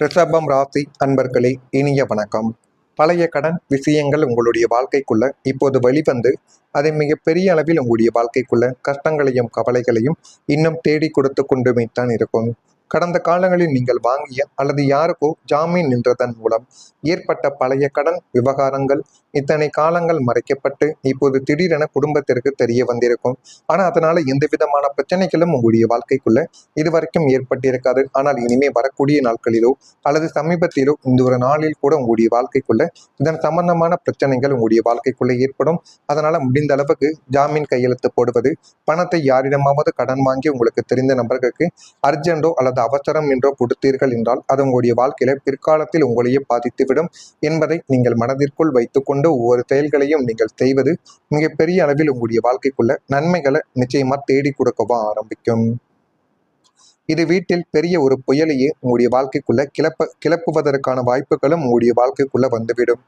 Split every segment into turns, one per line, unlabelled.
ரிஷபம் ராசி அன்பர்களே, இனிய வணக்கம். பழைய கடன் விஷயங்கள் உங்களுடைய வாழ்க்கைக்குள்ள இப்போது வெளிவந்து அதை மிகப்பெரிய அளவில் உங்களுடைய வாழ்க்கைக்குள்ள கஷ்டங்களையும் கவலைகளையும் இன்னும் தேடி கொடுத்து கொண்டுமைத்தான் இருக்கும். கடந்த காலங்களில் நீங்கள் வாங்கிய அல்லது யாருக்கோ ஜாமீன் நின்றதன் மூலம் ஏற்பட்ட பழைய கடன் விவகாரங்கள் இத்தனை காலங்கள் மறைக்கப்பட்டு இப்போது திடீரென குடும்பத்திற்கு தெரிய வந்திருக்கும். ஆனா அதனால எந்த விதமான பிரச்சனைகளும் உங்களுடைய வாழ்க்கைக்குள்ள இதுவரைக்கும் ஏற்பட்டிருக்காது. ஆனால் இனிமே வரக்கூடிய நாட்களிலோ அல்லது சமீபத்திலோ இந்த ஒரு நாளில் கூட உங்களுடைய வாழ்க்கைக்குள்ள இதன் சம்பந்தமான பிரச்சனைகள் உங்களுடைய வாழ்க்கைக்குள்ள ஏற்படும். அதனால முடிந்த அளவுக்கு ஜாமீன் கையெழுத்து போடுவது, பணத்தை யாரிடமாவது கடன் வாங்கி உங்களுக்கு தெரிந்த நபர்களுக்கு அர்ஜென்டோ அல்லது அவசரம் என்றோ கொடுத்தீர்கள் என்றால் அது உங்களுடைய வாழ்க்கையில பிற்காலத்தில் உங்களையே பாதித்துவிடும் என்பதை நீங்கள் மனதிற்குள் வைத்துக்கொண்டு ஒவ்வொரு செயல்களையும் நீங்கள் செய்வது மிகப்பெரிய அளவில் உங்களுடைய வாழ்க்கைக்குள்ள நன்மைகளை நிச்சயமா தேடி கொடுக்கவா ஆரம்பிக்கும். இது வீட்டில் பெரிய ஒரு புயலையே உங்களுடைய வாழ்க்கைக்குள்ள கிளப்புவதற்கான வாய்ப்புகளும் உங்களுடைய வாழ்க்கைக்குள்ள வந்துவிடும்.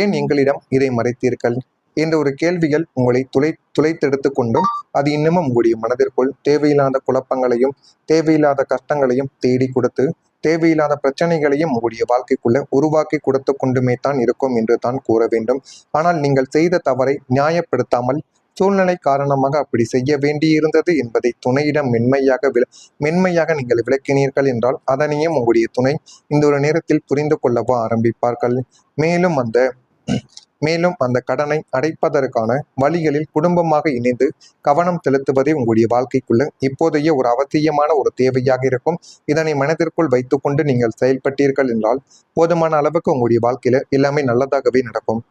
ஏன் எங்களிடம் இதை மறைத்தீர்கள் என்ற ஒரு கேள்விகள் உங்களை துளைத்தெடுத்து கொண்டும் அது இன்னமும் உங்களுடைய மனதிற்குள் தேவையில்லாத குழப்பங்களையும் தேவையில்லாத கஷ்டங்களையும் தேடி கொடுத்து தேவையில்லாத பிரச்சனைகளையும் உங்களுடைய வாழ்க்கைக்குள்ள உருவாக்கி கொடுத்து கொண்டுமே தான் இருக்கும் என்று தான் கூற வேண்டும். ஆனால் நீங்கள் செய்த தவறை நியாயப்படுத்தாமல் சூழ்நிலை காரணமாக அப்படி செய்ய வேண்டியிருந்தது என்பதை துணையிடம் மென்மையாக நீங்கள் விளக்கினீர்கள் என்றால் அதனையும் உங்களுடைய துணை இந்த ஒரு நேரத்தில் புரிந்து கொள்ளவோ ஆரம்பிப்பார்கள். மேலும் அந்த கடனை அடைப்பதற்கான வழிகளில் குடும்பமாக இணைந்து கவனம் செலுத்துவதே உங்களுடைய வாழ்க்கைக்குள்ள இப்போதைய ஒரு அவசியமான ஒரு தேவையாக இருக்கும். இதனை மனதிற்குள் வைத்துக்கொண்டு நீங்கள் செயல்பட்டீர்கள் என்றால் போதுமான அளவுக்கு உங்களுடைய வாழ்க்கையில எல்லாமே நல்லதாகவே நடக்கும்.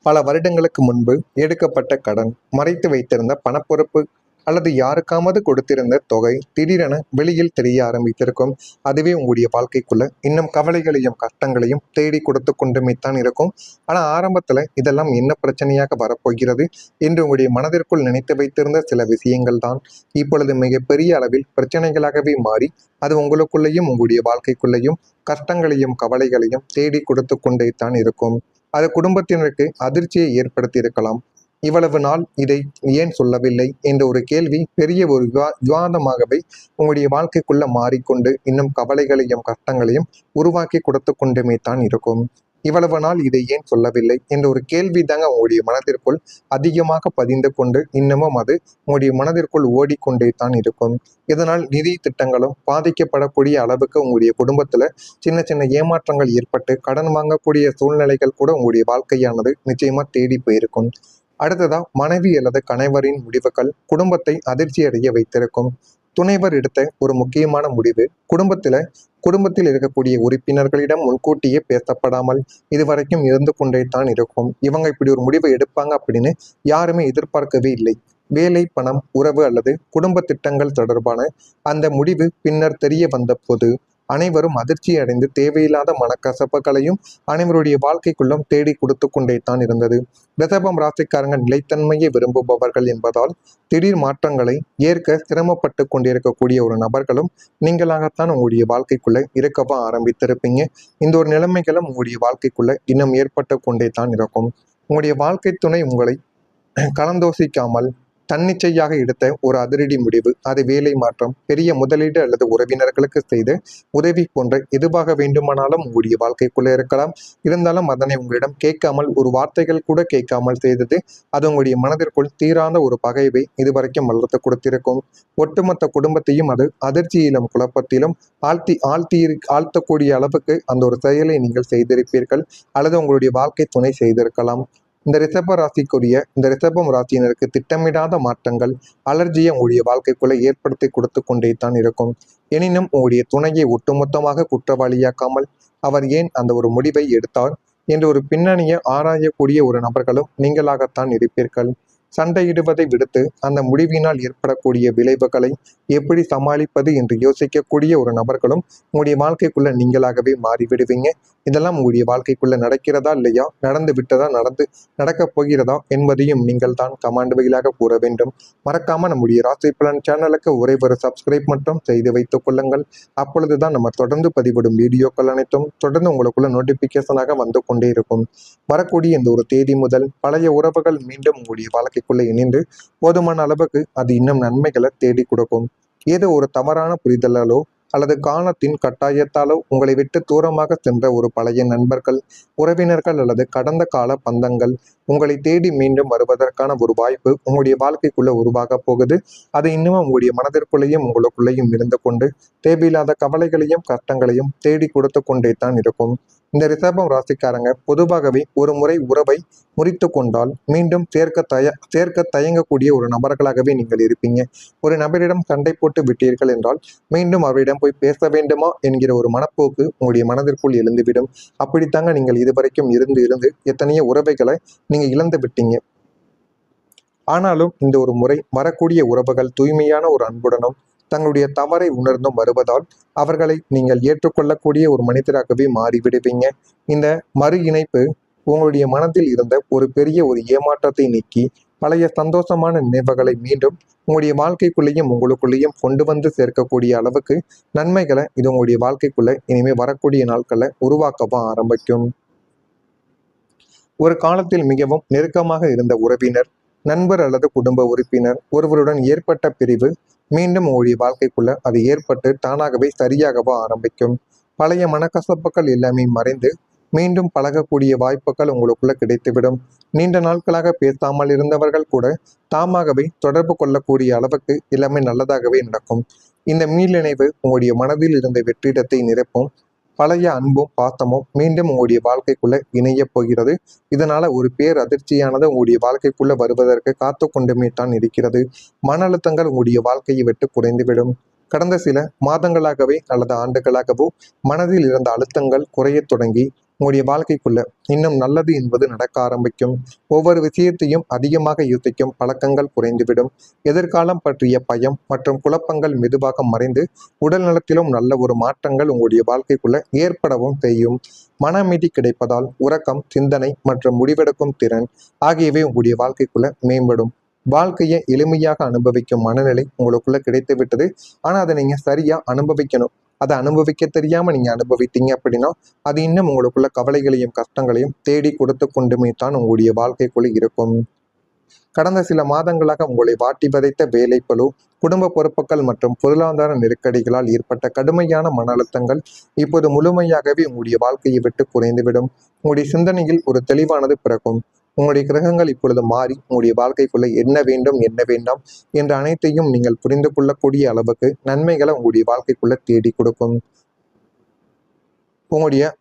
பல வருடங்களுக்கு முன்பு எடுக்கப்பட்ட கடன், மறைத்து வைத்திருந்த பணப்பொறுப்பு அல்லது யாருக்காவது கொடுத்திருந்த தொகை திடீரென வெளியில் தெரிய ஆரம்பித்திருக்கும். அதுவே உங்களுடைய வாழ்க்கைக்குள்ள இன்னும் கவலைகளையும் கஷ்டங்களையும் தேடி கொடுத்து கொண்டுமைத்தான் இருக்கும். ஆனால் ஆரம்பத்தில் இதெல்லாம் என்ன பிரச்சனையாக வரப்போகிறது என்று உங்களுடைய மனதிற்குள் நினைத்து வைத்திருந்த சில விஷயங்கள் தான் இப்பொழுது மிகப்பெரிய அளவில் பிரச்சனைகளாகவே மாறி அது உங்களுக்குள்ளேயும் உங்களுடைய வாழ்க்கைக்குள்ளேயும் கஷ்டங்களையும் கவலைகளையும் தேடி கொடுத்து கொண்டே தான் இருக்கும். அது குடும்பத்தினருக்கு அதிர்ச்சியை ஏற்படுத்தி இருக்கலாம். இவ்வளவு நாள் இதை ஏன் சொல்லவில்லை என்ற ஒரு கேள்வி பெரிய ஒரு விவாதமாகவே உங்களுடைய வாழ்க்கைக்குள்ள மாறிக்கொண்டு இன்னும் கவலைகளையும் கஷ்டங்களையும் உருவாக்கி கொடுத்து கொண்டுமே தான் இருக்கும். இவ்வளவு நாள் இதை ஏன் சொல்லவில்லை என்ற ஒரு கேள்வி தாங்க உங்களுடைய மனதிற்குள் அதிகமாக பதிந்து கொண்டு இன்னமும் அது உங்களுடைய மனதிற்குள் ஓடிக்கொண்டே தான் இருக்கும். இதனால் நிதி திட்டங்களும் பாதிக்கப்படக்கூடிய அளவுக்கு உங்களுடைய குடும்பத்துல சின்ன சின்ன ஏமாற்றங்கள் ஏற்பட்டு கடன் வாங்கக்கூடிய சூழ்நிலைகள் கூட உங்களுடைய வாழ்க்கையானது நிச்சயமா தேடி போயிருக்கும். அடுத்ததா மனைவி அல்லது கணவரின் முடிவுகள் குடும்பத்தை அதிர்ச்சி அடைய வைத்திருக்கும். துணைவர் எடுத்த ஒரு முக்கியமான முடிவு குடும்பத்தில் இருக்கக்கூடிய உறுப்பினர்களிடம் முன்கூட்டியே பேசப்படாமல் இதுவரைக்கும் இருந்து கொண்டே தான் இருக்கும். இவங்க இப்படி ஒரு முடிவை எடுப்பாங்க அப்படின்னு யாருமே எதிர்பார்க்கவே இல்லை. வேலை, பணம், உறவு அல்லது குடும்ப திட்டங்கள் தொடர்பான அந்த முடிவு பின்னர் தெரிய வந்த போது அனைவரும் அதிர்ச்சி அடைந்து தேவையில்லாத மனக்கசப்புகளையும் அனைவருடைய வாழ்க்கைக்குள்ளும் தேடி கொடுத்து கொண்டே தான் இருந்தது. ரிஷபம் ராசிக்காரங்க நிலைத்தன்மையை விரும்புபவர்கள் என்பதால் திடீர் மாற்றங்களை ஏற்க சிரமப்பட்டு கொண்டிருக்கக்கூடிய ஒரு நபர்களும் நீங்களாகத்தான் உங்களுடைய வாழ்க்கைக்குள்ள இருக்கவா ஆரம்பித்திருப்பீங்க. இந்த ஒரு நிலைமைகளும் உங்களுடைய வாழ்க்கைக்குள்ள இன்னும் ஏற்பட்டு கொண்டே தான் இருக்கும். உங்களுடைய வாழ்க்கை துணை உங்களை கலந்தோசிக்காமல் தன்னிச்சையாக எடுத்த ஒரு அதிரடி முடிவு, அது வேலை மாற்றம், பெரிய முதலீடு அல்லது உறவினர்களுக்கு செய்த உதவி போன்ற எதுவாக வேண்டுமானாலும் உங்களுடைய வாழ்க்கைக்குள்ள இருக்கலாம். இருந்தாலும் அதனை உங்களிடம் கேட்காமல் ஒரு வார்த்தைகள் கூட கேட்காமல் செய்தது அது உங்களுடைய மனதிற்குள் தீராத ஒரு பகைவை இதுவரைக்கும் வளர்த்து கொடுத்திருக்கும். ஒட்டுமொத்த குடும்பத்தையும் அது அதிர்ச்சியிலும் குழப்பத்திலும் ஆழ்த்தக்கூடிய அளவுக்கு அந்த ஒரு செயலை நீங்கள் செய்திருப்பீர்கள் அல்லது உங்களுடைய வாழ்க்கை துணை செய்திருக்கலாம். இந்த ரிஷபம் ராசியினருக்கு திட்டமிடாத மாற்றங்கள் அலர்ஜியை உங்களுடைய வாழ்க்கைக்குள்ள ஏற்படுத்தி கொடுத்து கொண்டே தான் இருக்கும். எனினும் உங்களுடைய துணையை ஒட்டுமொத்தமாக குற்றவாளியாக்காமல் அவர் ஏன் அந்த ஒரு முடிவை எடுத்தார் என்ற ஒரு பின்னணியை ஆராயக்கூடிய ஒரு நபர்களும் நீங்களாகத்தான் இருப்பீர்கள். சண்டையிடுவதை விடுத்து அந்த முடிவினால் ஏற்படக்கூடிய விளைவுகளை எப்படி சமாளிப்பது என்று யோசிக்கக்கூடிய ஒரு நபர்களும் உங்களுடைய வாழ்க்கைக்குள்ள நீங்களாகவே மாறிவிடுவீங்க. இதெல்லாம் உங்களுடைய வாழ்க்கைக்குள்ள நடக்கிறதா இல்லையா, நடக்கப் போகிறதா என்பதையும் நீங்கள் தான் கமாண்ட் வகையிலாக கூற வேண்டும். மறக்காம நம்முடைய ராசி பலன் சேனலுக்கு ஒரே ஒரு சப்ஸ்கிரைப் மட்டும் செய்து வைத்துக் கொள்ளுங்கள். அப்பொழுதுதான் நம்ம தொடர்ந்து பதிவிடும் வீடியோக்கள் அனைத்தும் தொடர்ந்து உங்களுக்குள்ள நோட்டிபிகேஷனாக வந்து கொண்டே இருக்கும். வரக்கூடிய இந்த ஒரு தேதி முதல் பழைய உறவுகள் மீண்டும் உங்களுடைய வாழ்க்கைக்குள்ள இணைந்து போதுமான அளவுக்கு அது இன்னும் நன்மைகளை தேடி கொடுக்கும். ஏதோ ஒரு தவறான புரிதலாலோ அல்லது காலத்தின் கட்டாயத்தாலோ உங்களை விட்டு தூரமாக சென்ற ஒரு பழைய நண்பர்கள், உறவினர்கள் அல்லது கடந்த கால பந்தங்கள் உங்களை தேடி மீண்டும் வருவதற்கான ஒரு வாய்ப்பு உங்களுடைய வாழ்க்கைக்குள்ள உருவாக போகுது. அது இன்னமும் உங்களுடைய மனதிற்குள்ளேயும் உங்களுக்குள்ளேயும் இருந்து கொண்டு தேவையில்லாத கவலைகளையும் கஷ்டங்களையும் தேடி கொடுத்து கொண்டே தான் இருக்கும். இந்த ரிஷபம் ராசிக்காரங்க பொதுவாகவே ஒரு முறை உறவை முறித்து கொண்டால் மீண்டும் சேர்க்க தயங்கக்கூடிய ஒரு நபர்களாகவே நீங்கள் இருப்பீங்க. ஒரு நபரிடம் சண்டை போட்டு விட்டீர்கள் என்றால் மீண்டும் அவரிடம் போய் பேச வேண்டுமா என்கிற ஒரு மனப்போக்கு உங்களுடைய மனதிற்குள் எழுந்துவிடும். அப்படித்தாங்க நீங்கள் இதுவரைக்கும் இருந்து எத்தனையோ உறவைகளை நீங்க இழந்து விட்டீங்க. ஆனாலும் இந்த ஒரு முறை வரக்கூடிய உறவுகள் தூய்மையான ஒரு அன்புடனும் தங்களுடைய தவறை உணர்ந்தும் வருவதால் அவர்களை நீங்கள் ஏற்றுக்கொள்ளக்கூடிய ஒரு மனிதராகவே மாறிவிடுவீங்க. இந்த மறு இணைப்பு உங்களுடைய மனதில் இருந்த ஒரு பெரிய ஒரு ஏமாற்றத்தை நீக்கி பழைய சந்தோஷமான நினைவுகளை மீண்டும் உங்களுடைய வாழ்க்கைக்குள்ளேயும் உங்களுக்குள்ளேயும் கொண்டு வந்து சேர்க்கக்கூடிய அளவுக்கு நன்மைகளை இது உங்களுடைய வாழ்க்கைக்குள்ள இனிமே வரக்கூடிய நாட்களை உருவாக்கவும் ஆரம்பிக்கும். ஒரு காலத்தில் மிகவும் நெருக்கமாக இருந்த உறவினர், நண்பர் அல்லது குடும்ப உறுப்பினர் ஒருவருடன் ஏற்பட்ட பிரிவு மீண்டும் உங்களுடைய வாழ்க்கைக்குள்ள அது ஏற்பட்டு தானாகவே சரியாகவோ ஆரம்பிக்கும். பழைய மனக்கசப்புகள் எல்லாமே மறைந்து மீண்டும் பழகக்கூடிய வாய்ப்புகள் உங்களுக்குள்ள கிடைத்துவிடும். நீண்ட நாட்களாக பேசாமல் இருந்தவர்கள் கூட தாமாகவே தொடர்பு கொள்ளக்கூடிய அளவுக்கு எல்லாமே நல்லதாகவே நடக்கும். இந்த மீளிணைவு உங்களுடைய மனதில் இருந்த வெற்றிடத்தை நிரப்பும். பழைய அன்பும் பாசமும் மீண்டும் உங்களுடைய வாழ்க்கைக்குள்ள இணைய போகிறது. இதனால ஒரு அதிர்ச்சியானது உங்களுடைய வாழ்க்கைக்குள்ள வருவதற்கு காத்து கொண்டுமே தான் இருக்கிறது. மன அழுத்தங்கள் உங்களுடைய வாழ்க்கையை விட்டு குறைந்துவிடும். கடந்த சில மாதங்களாகவே அல்லது ஆண்டுகளாகவோ மனதில் இருந்த அழுத்தங்கள் குறைய தொடங்கி உங்களுடைய வாழ்க்கைக்குள்ள இன்னும் நல்லது என்பது நடக்க ஆரம்பிக்கும். ஒவ்வொரு விஷயத்தையும் அதிகமாக யோசிக்கும் பழக்கங்கள் குறைந்துவிடும். எதிர்காலம் பற்றிய பயம் மற்றும் குழப்பங்கள் மெதுவாக மறைந்து உடல் நலத்திலும் நல்ல ஒரு மாற்றங்கள் உங்களுடைய வாழ்க்கைக்குள்ள ஏற்படவும் செய்யும். மன அமைதி கிடைப்பதால் உறக்கம், சிந்தனை மற்றும் முடிவெடுக்கும் திறன் ஆகியவை உங்களுடைய வாழ்க்கைக்குள்ள மேம்படும். வாழ்க்கையை எளிமையாக அனுபவிக்கும் மனநிலை உங்களுக்குள்ள கிடைத்து விட்டது. ஆனா அதை நீங்க சரியா அனுபவிக்கணும். அதை அனுபவிக்க தெரியாம நீங்க அனுபவித்தீங்க அப்படின்னா அது இன்னும் உங்களுக்குள்ள கவலைகளையும் கஷ்டங்களையும் தேடி கொடுத்து கொண்டுமே தான் உங்களுடைய வாழ்க்கைக்குள்ள இருக்கும். கடந்த சில மாதங்களாக உங்களை வாட்டி வதைத்த வேலைப்பளு, குடும்ப பொறுப்புகள் மற்றும் பொருளாதார நெருக்கடிகளால் ஏற்பட்ட கடுமையான மன அழுத்தங்கள் இப்போது முழுமையாகவே உங்களுடைய வாழ்க்கையை விட்டு குறைந்துவிடும். உங்களுடைய சிந்தனையில் ஒரு தெளிவானது பிறக்கும். உங்களுடைய கிரகங்கள் இப்பொழுது மாறி உங்களுடைய வாழ்க்கைக்குள்ள என்ன வேண்டும் என்ன வேண்டாம் என்ற அனைத்தையும் நீங்கள் புரிந்து கொள்ளக்கூடிய அளவுக்கு நன்மைகளை உங்களுடைய வாழ்க்கைக்குள்ள தேடி கொடுக்கும். உங்களுடைய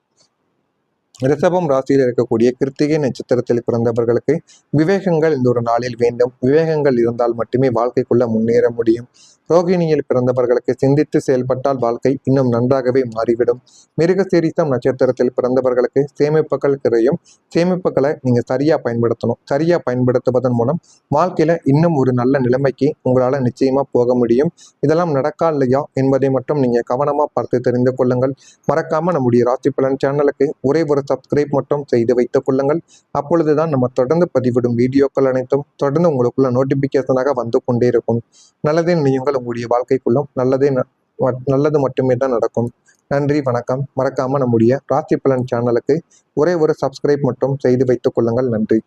ரிஷபம் ராசியில் இருக்கக்கூடிய கிருத்திகை நட்சத்திரத்தில் பிறந்தவர்களுக்கு விவேகங்கள் இந்த ஒரு நாளில் வேண்டும். விவேகங்கள் இருந்தால் மட்டுமே வாழ்க்கைக்குள்ள முன்னேற முடியும். ரோகிணியில் பிறந்தவர்களுக்கு சிந்தித்து செயல்பட்டால் வாழ்க்கை இன்னும் நன்றாகவே மாறிவிடும். மிருகசீரிசம் நட்சத்திரத்தில் பிறந்தவர்களுக்கு சேமிப்புகள் குறையும். சேமிப்புகளை நீங்க சரியா பயன்படுத்தணும். சரியா பயன்படுத்துவதன் மூலம் வாழ்க்கையில இன்னும் ஒரு நல்ல நிலைமைக்கு உங்களால நிச்சயமா போக முடியும். இதெல்லாம் நடக்கா இல்லையா என்பதை மட்டும் நீங்க கவனமா பார்த்து தெரிந்து கொள்ளுங்கள். மறக்காம நம்முடைய ராசி பலன் சேனலுக்கு ஒரே ஒரு சப்ஸ்கிரைப் மட்டும் செய்து வைத்துக் கொள்ளுங்கள். அப்பொழுதுதான் நம்ம தொடர்ந்து பதிவிடும் வீடியோக்கள் அனைத்தும் தொடர்ந்து உங்களுக்குள்ள நோட்டிபிகேஷனாக வந்து கொண்டே இருக்கும். நல்லதே நினையுங்கள். உங்களுடைய வாழ்க்கைக்குள்ளும் நல்லது மட்டுமே தான் நடக்கும். நன்றி, வணக்கம். மறக்காம நம்முடைய ராசி பலன் சேனலுக்கு ஒரே ஒரு சப்ஸ்கிரைப் மட்டும் செய்து வைத்துக் கொள்ளுங்கள். நன்றி.